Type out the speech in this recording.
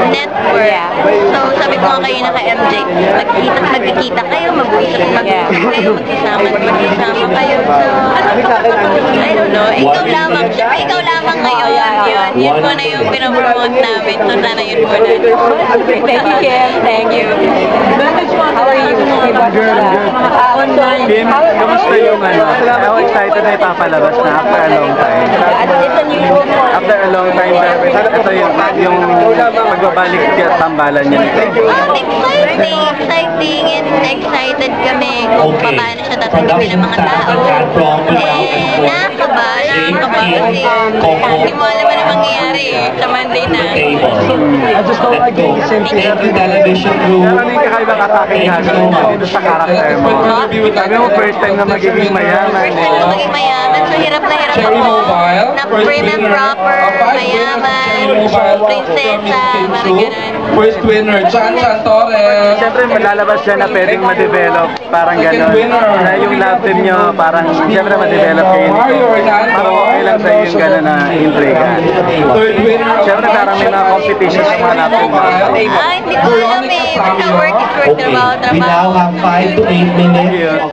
network. So, sabi ko nga kayo na ka-MJ, magkikita kayo, mag-usap kayo, magsisama kayo. So, I don't know, ikaw lamang. Siyempre, ikaw lamang ngayon. Yun po na yung pinapromote namin. So, sana yun po na. Thank you, Kim. Thank you. How are you? Kim, kamusta yung how excited na ipapalabas na after a long time? After a long time, ito yung magbabalik at tambalan niya. Exciting and excited kami kung paano siya tatanggapin ng mga tao. Nakakaba kasi hindi mo alam ano mangyayari sa Monday na. Pero ano yung kakaibang atake gagawin mo dito sa karakter mo? Sabi mo first time na magiging mayaman. First time na magiging mayaman, so hirap ako na prim and proper, mayaman, prinsesa, parang ganun. First winner, Chan Torres. Siyempre malalabas siya na pwedeng ma-develop, parang gano'n. Na yung love team nyo, parang siyempre ma-develop kayo nito. Parang okay lang sa'yo yung gano'n na intriga. Siyempre parang may mga competition sa mga love team mo. Hindi ko alam eh. Basta work is work, trabaho. We now have 5 to 8 minutes.